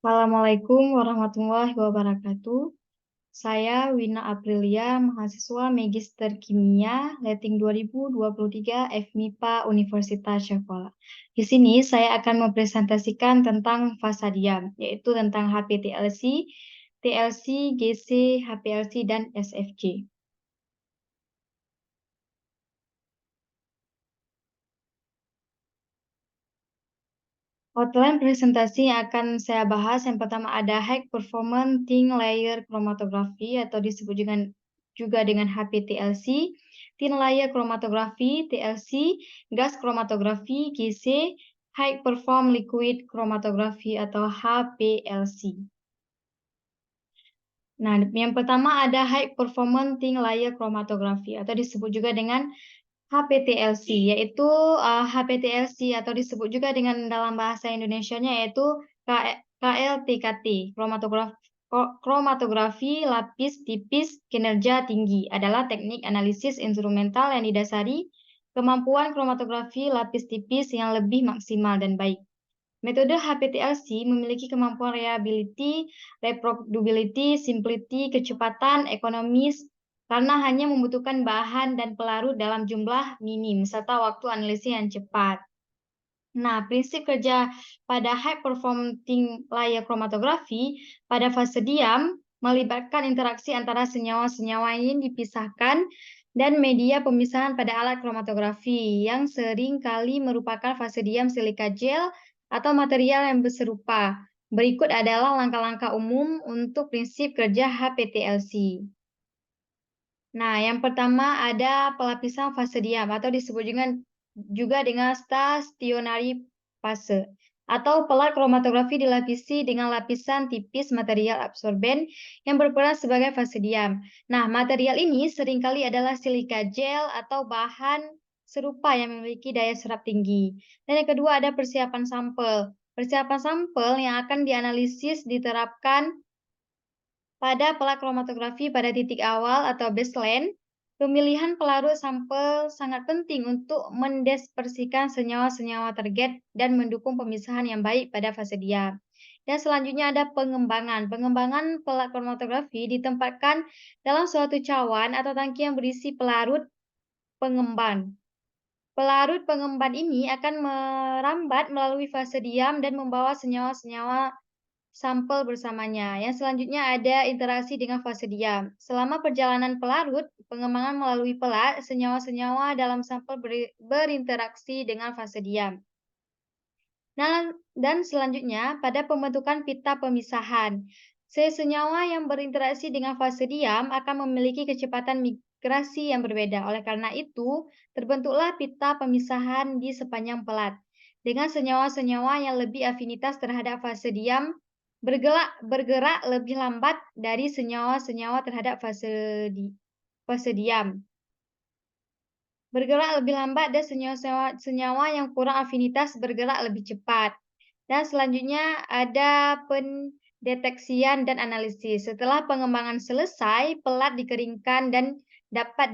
Assalamualaikum warahmatullahi wabarakatuh. Saya Wina Aprilia, mahasiswa Magister Kimia, Letting 2023 FMIPA Universitas Syakola. Di sini saya akan mempresentasikan tentang fasa diam, yaitu tentang HPTLC, TLC, GC, HPLC, dan SFC. Outline presentasi yang akan saya bahas, yang pertama ada High Performance Thin Layer Chromatography atau disebut juga dengan HPTLC, Thin Layer Chromatography, TLC, Gas Chromatography, GC, High Perform Liquid Chromatography atau HPLC. Nah, yang pertama ada High Performance Thin Layer Chromatography atau disebut juga dengan HPTLC, yaitu HPTLC atau disebut juga dengan dalam bahasa Indonesianya yaitu KLTKT, kromatografi lapis tipis kinerja tinggi, adalah teknik analisis instrumental yang didasari kemampuan kromatografi lapis tipis yang lebih maksimal dan baik. Metode HPTLC memiliki kemampuan reliability, reproducibility, simplicity, kecepatan, ekonomis, karena hanya membutuhkan bahan dan pelarut dalam jumlah minim, serta waktu analisis yang cepat. Nah, prinsip kerja pada high performing layer chromatography pada fase diam melibatkan interaksi antara senyawa-senyawa yang dipisahkan dan media pemisahan pada alat kromatografi yang sering kali merupakan fase diam silika gel atau material yang serupa. Berikut adalah langkah-langkah umum untuk prinsip kerja HPTLC. Nah, yang pertama ada pelapisan fase diam atau disebut juga dengan stationary fase atau pelat kromatografi dilapisi dengan lapisan tipis material absorben yang berperan sebagai fase diam. Nah, material ini seringkali adalah silika gel atau bahan serupa yang memiliki daya serap tinggi. Dan yang kedua ada persiapan sampel. Persiapan sampel yang akan dianalisis diterapkan pada pelat kromatografi pada titik awal atau baseline. Pemilihan pelarut sampel sangat penting untuk mendispersikan senyawa-senyawa target dan mendukung pemisahan yang baik pada fase diam. Dan selanjutnya ada pengembangan. Pengembangan pelat kromatografi ditempatkan dalam suatu cawan atau tangki yang berisi pelarut pengemban. Pelarut pengemban ini akan merambat melalui fase diam dan membawa senyawa-senyawa sampel bersamanya. Yang selanjutnya ada interaksi dengan fase diam. Selama perjalanan pelarut, pengembangan melalui pelat, senyawa-senyawa dalam sampel berinteraksi dengan fase diam. Nah, dan selanjutnya pada pembentukan pita pemisahan. Senyawa yang berinteraksi dengan fase diam akan memiliki kecepatan migrasi yang berbeda. Oleh karena itu, terbentuklah pita pemisahan di sepanjang pelat. Dengan senyawa-senyawa yang lebih afinitas terhadap fase diam bergerak lebih lambat dari senyawa-senyawa terhadap fase diam. Bergerak lebih lambat dan senyawa yang kurang afinitas bergerak lebih cepat. Dan selanjutnya ada pendeteksian dan analisis. Setelah pengembangan selesai, pelat dikeringkan dan dapat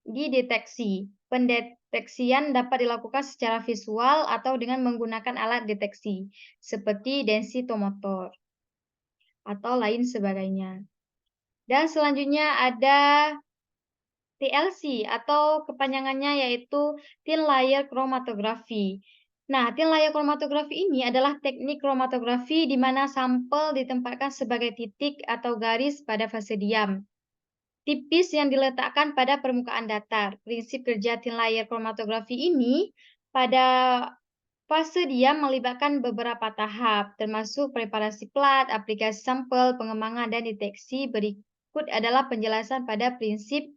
dideteksi. Pendeteksian dapat dilakukan secara visual atau dengan menggunakan alat deteksi, seperti densitometer atau lain sebagainya. Dan selanjutnya ada TLC atau kepanjangannya yaitu Thin Layer Chromatography. Nah, Thin Layer Chromatography ini adalah teknik kromatografi di mana sampel ditempatkan sebagai titik atau garis pada fase diam tipis yang diletakkan pada permukaan datar. Prinsip kerja Thin Layer Chromatography ini pada fase diam melibatkan beberapa tahap, termasuk preparasi plat, aplikasi sampel, pengembangan, dan deteksi. Berikut adalah penjelasan pada prinsip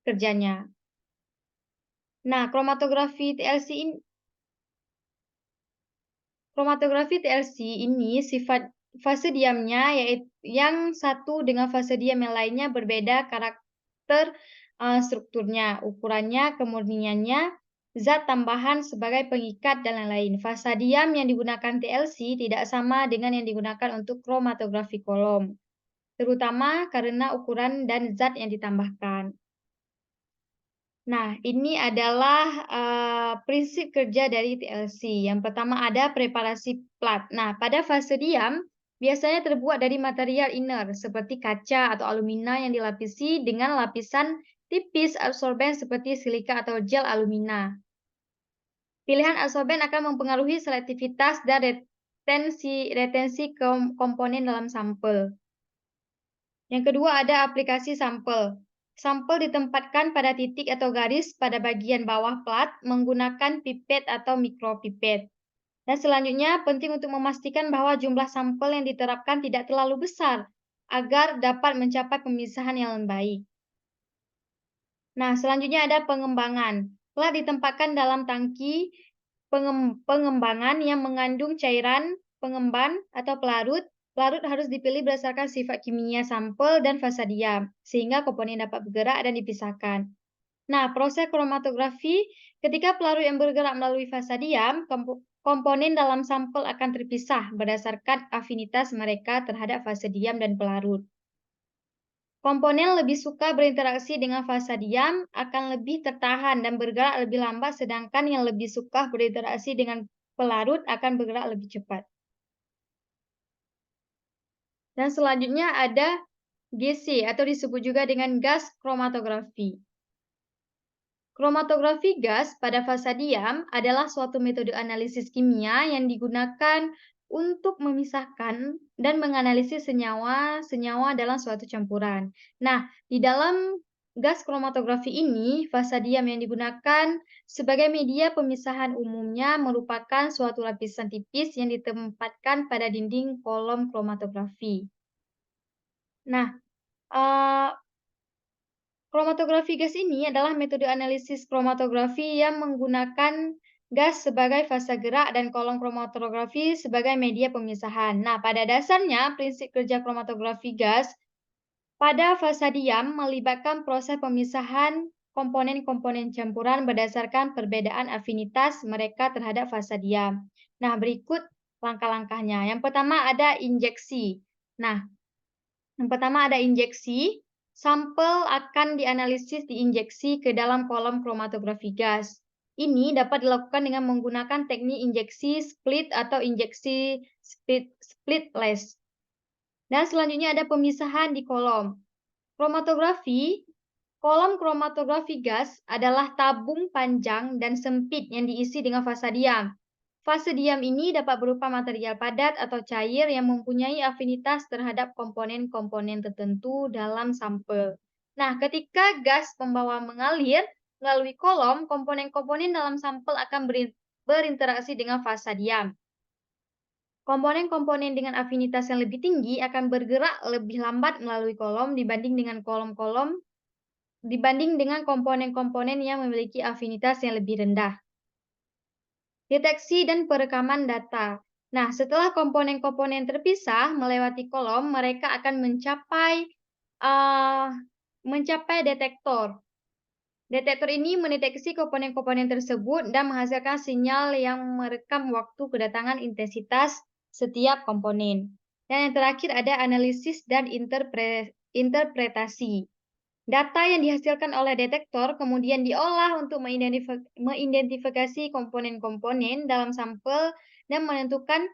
kerjanya. Nah, kromatografi TLC ini sifat fase diamnya yaitu yang satu dengan fase diam yang lainnya berbeda karakter strukturnya, ukurannya, kemurniannya, zat tambahan sebagai pengikat, dan lain-lain. Fase diam yang digunakan TLC tidak sama dengan yang digunakan untuk kromatografi kolom, terutama karena ukuran dan zat yang ditambahkan. Nah, ini adalah prinsip kerja dari TLC. Yang pertama ada preparasi plat. Nah, pada fase diam, biasanya terbuat dari material inner seperti kaca atau alumina yang dilapisi dengan lapisan tipis absorben seperti silika atau gel alumina. Pilihan absorben akan mempengaruhi selektivitas dan retensi komponen dalam sampel. Yang kedua ada aplikasi sampel. Sampel ditempatkan pada titik atau garis pada bagian bawah plat menggunakan pipet atau mikropipet. Dan selanjutnya penting untuk memastikan bahwa jumlah sampel yang diterapkan tidak terlalu besar agar dapat mencapai pemisahan yang baik. Nah, selanjutnya ada pengembangan. Plat ditempatkan dalam tangki pengembangan yang mengandung cairan pengemban atau pelarut. Pelarut harus dipilih berdasarkan sifat kimia sampel dan fasa diam, sehingga komponen dapat bergerak dan dipisahkan. Nah, proses kromatografi, ketika pelarut yang bergerak melalui fasa diam, komponen dalam sampel akan terpisah berdasarkan afinitas mereka terhadap fase diam dan pelarut. Komponen lebih suka berinteraksi dengan fasa diam akan lebih tertahan dan bergerak lebih lambat, sedangkan yang lebih suka berinteraksi dengan pelarut akan bergerak lebih cepat. Dan selanjutnya ada GC atau disebut juga dengan gas kromatografi. Kromatografi gas pada fasa diam adalah suatu metode analisis kimia yang digunakan untuk memisahkan dan menganalisis senyawa-senyawa dalam suatu campuran. Nah, di dalam gas kromatografi ini, fasa diam yang digunakan sebagai media pemisahan umumnya merupakan suatu lapisan tipis yang ditempatkan pada dinding kolom kromatografi. Nah, eh, kromatografi gas ini adalah metode analisis kromatografi yang menggunakan gas sebagai fasa gerak dan kolom kromatografi sebagai media pemisahan. Nah, pada dasarnya prinsip kerja kromatografi gas pada fasa diam melibatkan proses pemisahan komponen-komponen campuran berdasarkan perbedaan afinitas mereka terhadap fasa diam. Nah, berikut langkah-langkahnya. Yang pertama ada injeksi. Nah, yang pertama ada injeksi. Sampel akan dianalisis diinjeksi ke dalam kolom kromatografi gas. Ini dapat dilakukan dengan menggunakan teknik injeksi split atau injeksi splitless. Dan selanjutnya ada pemisahan di kolom. Kolom kromatografi gas adalah tabung panjang dan sempit yang diisi dengan fasa diam. Fase diam ini dapat berupa material padat atau cair yang mempunyai afinitas terhadap komponen-komponen tertentu dalam sampel. Nah, ketika gas pembawa mengalir melalui kolom, komponen-komponen dalam sampel akan berinteraksi dengan fasa diam. Komponen-komponen dengan afinitas yang lebih tinggi akan bergerak lebih lambat melalui kolom dibanding dengan komponen-komponen yang memiliki afinitas yang lebih rendah. Deteksi dan perekaman data. Nah, setelah komponen-komponen terpisah melewati kolom, mereka akan mencapai detektor. Detektor ini mendeteksi komponen-komponen tersebut dan menghasilkan sinyal yang merekam waktu kedatangan intensitas setiap komponen. Dan yang terakhir ada analisis dan interpretasi. Data yang dihasilkan oleh detektor kemudian diolah untuk mengidentifikasi komponen-komponen dalam sampel dan menentukan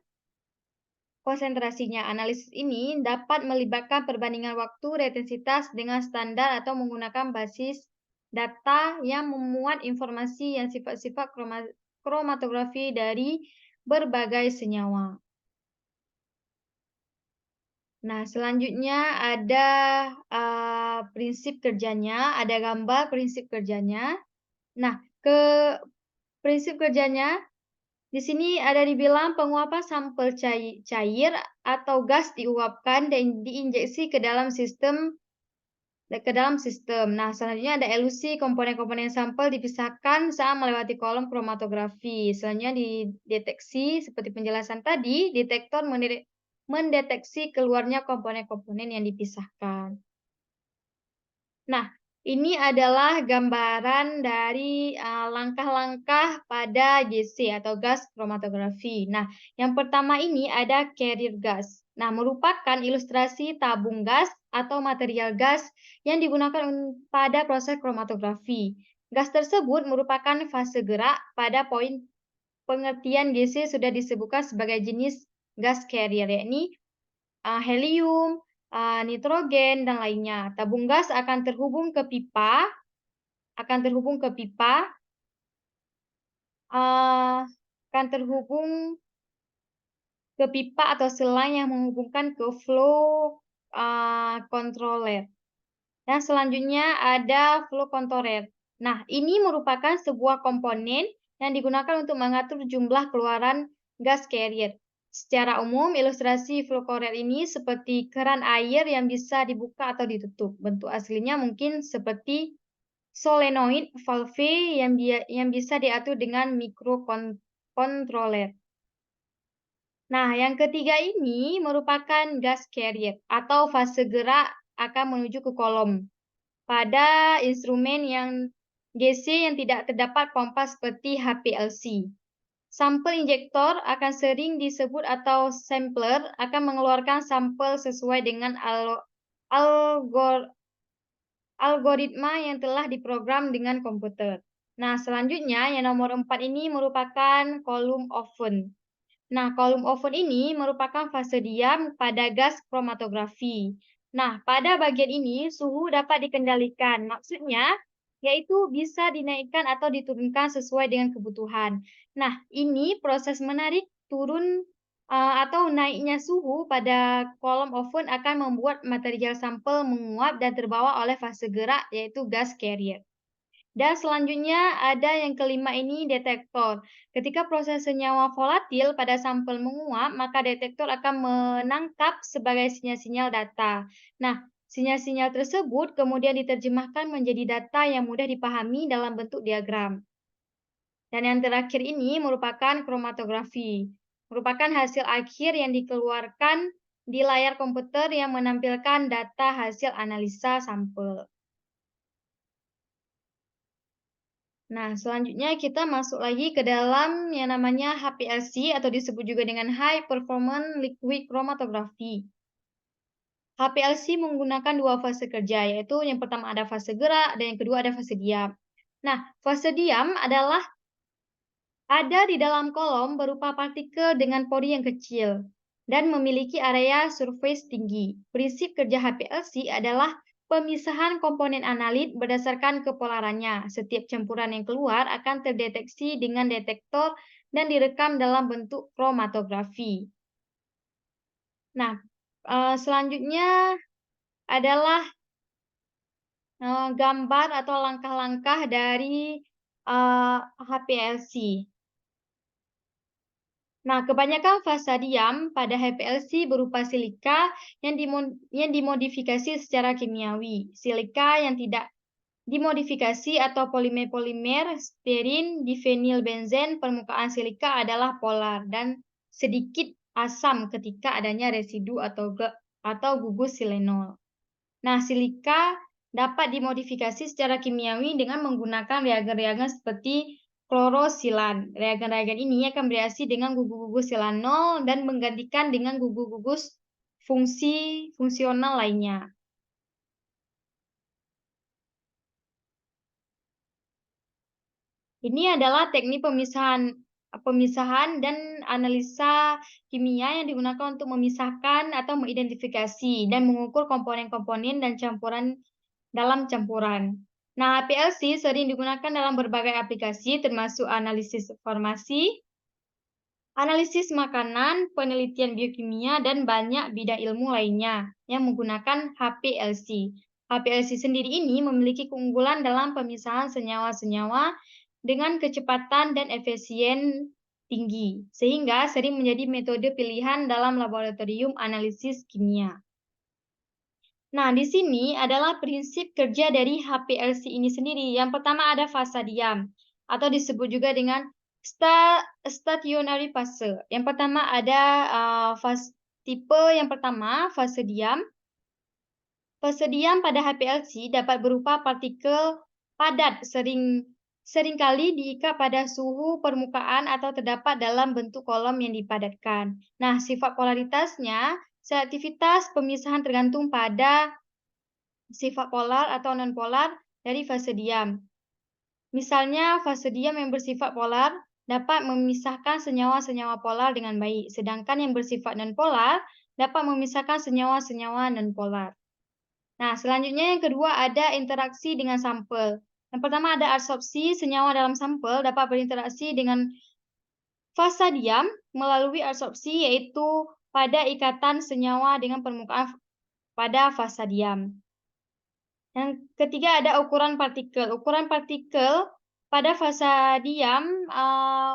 konsentrasinya. Analisis ini dapat melibatkan perbandingan waktu retensitas dengan standar atau menggunakan basis data yang memuat informasi yang sifat-sifat kromatografi dari berbagai senyawa. Nah, selanjutnya ada prinsip kerjanya, ada gambar prinsip kerjanya. Nah, prinsip kerjanya di sini ada dibilang penguapan sampel cair atau gas diuapkan dan diinjeksi ke dalam sistem. Nah, selanjutnya ada elusi komponen-komponen sampel dipisahkan saat melewati kolom kromatografi. Selanjutnya dideteksi seperti penjelasan tadi, detektor mendeteksi keluarnya komponen-komponen yang dipisahkan. Nah, ini adalah gambaran dari langkah-langkah pada GC atau gas kromatografi. Nah, yang pertama ini ada carrier gas. Nah, merupakan ilustrasi tabung gas atau material gas yang digunakan pada proses kromatografi. Gas tersebut merupakan fase gerak pada poin pengertian GC sudah disebutkan sebagai jenis gas carrier, yakni helium, nitrogen, dan lainnya. Tabung gas akan terhubung ke pipa, akan terhubung ke pipa, akan terhubung ke pipa atau selang yang menghubungkan ke flow controller. Dan selanjutnya ada flow controller. Nah, ini merupakan sebuah komponen yang digunakan untuk mengatur jumlah keluaran gas carrier. Secara umum, ilustrasi flow controller ini seperti keran air yang bisa dibuka atau ditutup. Bentuk aslinya mungkin seperti solenoid valve yang bisa diatur dengan microcontroller. Nah, yang ketiga ini merupakan gas carrier atau fase gerak akan menuju ke kolom. Pada instrumen yang GC yang tidak terdapat pompa seperti HPLC. Sampel injektor akan sering disebut atau sampler akan mengeluarkan sampel sesuai dengan algoritma yang telah diprogram dengan komputer. Nah, selanjutnya yang nomor 4 ini merupakan column oven. Nah, column oven ini merupakan fase diam pada gas kromatografi. Nah, pada bagian ini suhu dapat dikendalikan. Maksudnya, yaitu bisa dinaikkan atau diturunkan sesuai dengan kebutuhan. Nah, ini proses menarik turun atau naiknya suhu pada kolom oven akan membuat material sampel menguap dan terbawa oleh fase gerak, yaitu gas carrier. Dan selanjutnya ada yang kelima ini detektor. Ketika proses senyawa volatil pada sampel menguap, maka detektor akan menangkap sebagai sinyal-sinyal data. Nah, sinyal-sinyal tersebut kemudian diterjemahkan menjadi data yang mudah dipahami dalam bentuk diagram. Dan yang terakhir ini merupakan kromatografi. Merupakan hasil akhir yang dikeluarkan di layar komputer yang menampilkan data hasil analisa sampel. Nah, selanjutnya kita masuk lagi ke dalam yang namanya HPLC atau disebut juga dengan High Performance Liquid Chromatography. HPLC menggunakan dua fase kerja, yaitu yang pertama ada fase gerak dan yang kedua ada fase diam. Nah, fase diam adalah ada di dalam kolom berupa partikel dengan pori yang kecil dan memiliki area surface tinggi. Prinsip kerja HPLC adalah pemisahan komponen analit berdasarkan kepolarannya. Setiap campuran yang keluar akan terdeteksi dengan detektor dan direkam dalam bentuk kromatografi. Nah, selanjutnya adalah gambar atau langkah-langkah dari HPLC. Nah, kebanyakan fasa diam pada HPLC berupa silika yang dimodifikasi secara kimiawi. Silika yang tidak dimodifikasi atau polimer-polimer stearin difenilbenzen permukaan silika adalah polar dan sedikit asam ketika adanya residu atau gugus silenol. Nah, silika dapat dimodifikasi secara kimiawi dengan menggunakan reagen-reagen seperti klorosilan. Reagen-reagen ini akan bereaksi dengan gugus-gugus silanol dan menggantikan dengan gugus-gugus fungsional lainnya. Ini adalah teknik pemisahan dan analisa kimia yang digunakan untuk memisahkan atau mengidentifikasi dan mengukur komponen-komponen dan campuran dalam campuran. Nah, PLC sering digunakan dalam berbagai aplikasi termasuk analisis formasi, analisis makanan, penelitian biokimia, dan banyak bidang ilmu lainnya yang menggunakan HPLC. HPLC sendiri ini memiliki keunggulan dalam pemisahan senyawa-senyawa dengan kecepatan dan efisien tinggi, sehingga sering menjadi metode pilihan dalam laboratorium analisis kimia. Nah, di sini adalah prinsip kerja dari HPLC ini sendiri. Yang pertama ada fasa diam, atau disebut juga dengan stationary fase. Yang pertama ada tipe yang pertama, fase diam. Fase diam pada HPLC dapat berupa partikel padat seringkali diikat pada suhu permukaan atau terdapat dalam bentuk kolom yang dipadatkan. Nah, sifat polaritasnya, selektivitas pemisahan tergantung pada sifat polar atau non-polar dari fase diam. Misalnya, fase diam yang bersifat polar dapat memisahkan senyawa-senyawa polar dengan baik, sedangkan yang bersifat nonpolar dapat memisahkan senyawa-senyawa nonpolar. Nah, selanjutnya yang kedua ada interaksi dengan sampel. Yang pertama ada adsorpsi, senyawa dalam sampel dapat berinteraksi dengan fasa diam melalui adsorpsi, yaitu pada ikatan senyawa dengan permukaan pada fasa diam. Yang ketiga ada ukuran partikel. Ukuran partikel pada fasa diam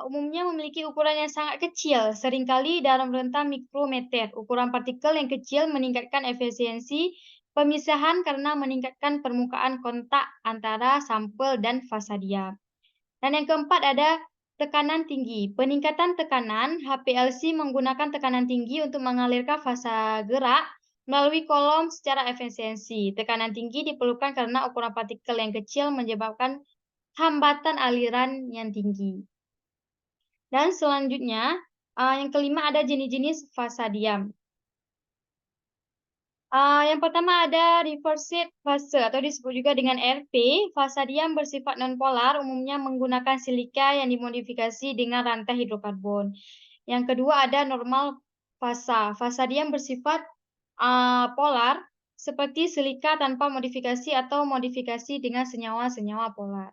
umumnya memiliki ukuran yang sangat kecil, seringkali dalam rentang mikrometer. Ukuran partikel yang kecil meningkatkan efisiensi pemisahan karena meningkatkan permukaan kontak antara sampel dan fasa diam. Dan yang keempat ada tekanan tinggi. Peningkatan tekanan, HPLC menggunakan tekanan tinggi untuk mengalirkan fasa gerak melalui kolom secara efisiensi. Tekanan tinggi diperlukan karena ukuran partikel yang kecil menyebabkan hambatan aliran yang tinggi. Dan selanjutnya, yang kelima ada jenis-jenis fasa diam. Yang pertama ada reversed fase atau disebut juga dengan RP. Fasa diam bersifat nonpolar, umumnya menggunakan silika yang dimodifikasi dengan rantai hidrokarbon. Yang kedua ada normal fasa. Fasa diam bersifat polar, seperti silika tanpa modifikasi atau modifikasi dengan senyawa-senyawa polar.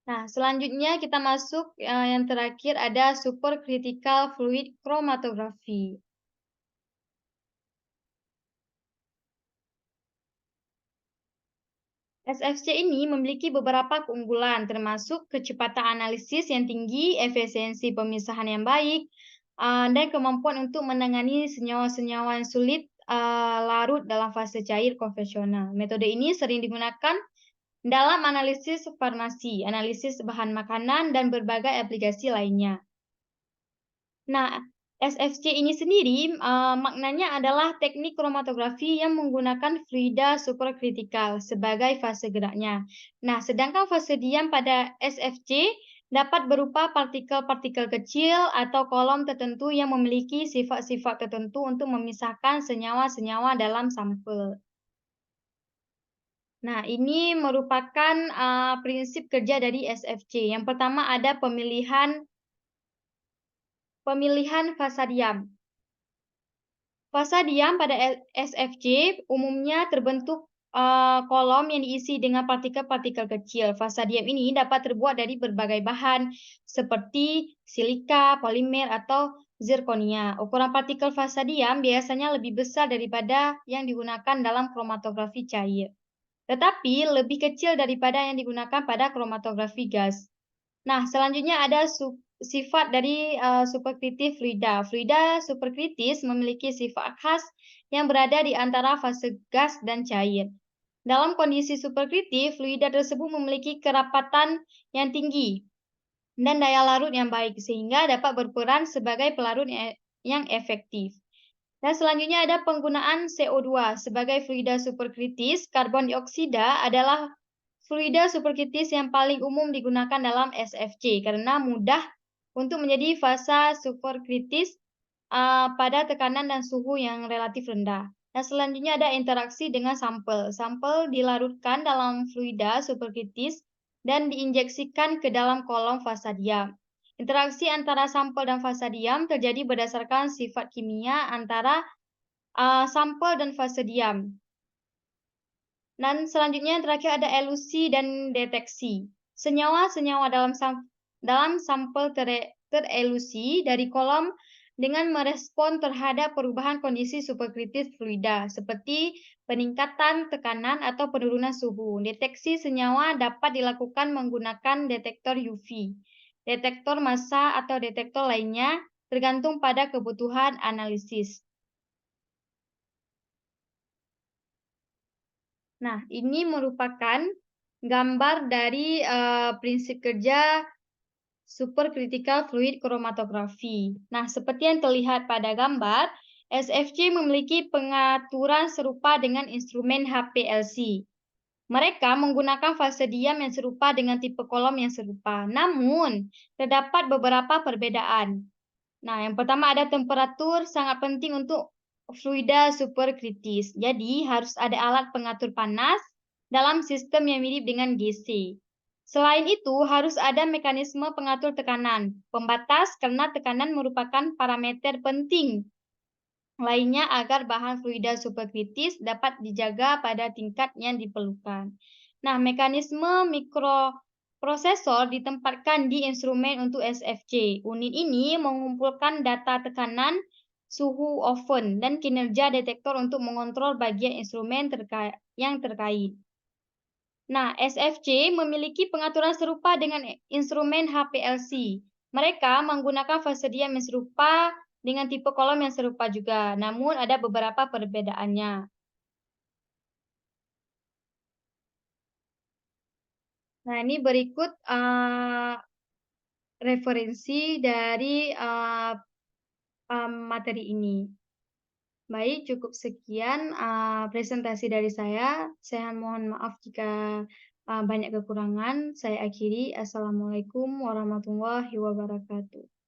Nah, selanjutnya kita masuk yang terakhir ada supercritical fluid chromatography. SFC ini memiliki beberapa keunggulan, termasuk kecepatan analisis yang tinggi, efisiensi pemisahan yang baik, dan kemampuan untuk menangani senyawa-senyawa yang sulit larut dalam fase cair konvensional. Metode ini sering digunakan dalam analisis farmasi, analisis bahan makanan, dan berbagai aplikasi lainnya. Nah, SFC ini sendiri maknanya adalah teknik kromatografi yang menggunakan fluida superkritikal sebagai fase geraknya. Nah, sedangkan fase diam pada SFC dapat berupa partikel-partikel kecil atau kolom tertentu yang memiliki sifat-sifat tertentu untuk memisahkan senyawa-senyawa dalam sampel. Nah, ini merupakan prinsip kerja dari SFC. Yang pertama ada pemilihan fasa diam. Fasa diam pada SFC umumnya terbentuk kolom yang diisi dengan partikel-partikel kecil. Fasa diam ini dapat terbuat dari berbagai bahan seperti silika, polimer, atau zirkonia. Ukuran partikel fasa diam biasanya lebih besar daripada yang digunakan dalam kromatografi cair, tetapi lebih kecil daripada yang digunakan pada kromatografi gas. Nah, selanjutnya ada sifat dari superkritis fluida. Fluida superkritis memiliki sifat khas yang berada di antara fase gas dan cair. Dalam kondisi superkritis, fluida tersebut memiliki kerapatan yang tinggi dan daya larut yang baik, sehingga dapat berperan sebagai pelarut yang efektif. Dan selanjutnya ada penggunaan CO2 sebagai fluida superkritis. Karbon dioksida adalah fluida superkritis yang paling umum digunakan dalam SFC karena mudah untuk menjadi fasa superkritis pada tekanan dan suhu yang relatif rendah. Dan selanjutnya ada interaksi dengan sampel. Sampel dilarutkan dalam fluida superkritis dan diinjeksikan ke dalam kolom fasa diam. Interaksi antara sampel dan fasa diam terjadi berdasarkan sifat kimia antara sampel dan fase diam. Dan selanjutnya yang terakhir ada elusi dan deteksi. Senyawa-senyawa dalam sampel terelusi dari kolom dengan merespon terhadap perubahan kondisi superkritis fluida, seperti peningkatan tekanan atau penurunan suhu. Deteksi senyawa dapat dilakukan menggunakan detektor UV, detektor massa, atau detektor lainnya, tergantung pada kebutuhan analisis. Nah, ini merupakan gambar dari prinsip kerja supercritical fluid chromatography. Nah, seperti yang terlihat pada gambar, SFC memiliki pengaturan serupa dengan instrumen HPLC. Mereka menggunakan fase diam yang serupa dengan tipe kolom yang serupa. Namun, terdapat beberapa perbedaan. Nah, yang pertama ada temperatur sangat penting untuk fluida superkritis. Jadi, harus ada alat pengatur panas dalam sistem yang mirip dengan GC. Selain itu, harus ada mekanisme pengatur tekanan, pembatas karena tekanan merupakan parameter penting lainnya agar bahan fluida superkritis dapat dijaga pada tingkat yang diperlukan. Nah, mekanisme mikroprosesor ditempatkan di instrumen untuk SFC. Unit ini mengumpulkan data tekanan, suhu oven, dan kinerja detektor untuk mengontrol bagian instrumen yang terkait. Nah, SFC memiliki pengaturan serupa dengan instrumen HPLC. Mereka menggunakan fase diam yang serupa dengan tipe kolom yang serupa juga, namun ada beberapa perbedaannya. Nah, ini berikut referensi dari materi ini. Baik, cukup sekian presentasi dari saya. Saya mohon maaf jika banyak kekurangan. Saya akhiri. Assalamualaikum warahmatullahi wabarakatuh.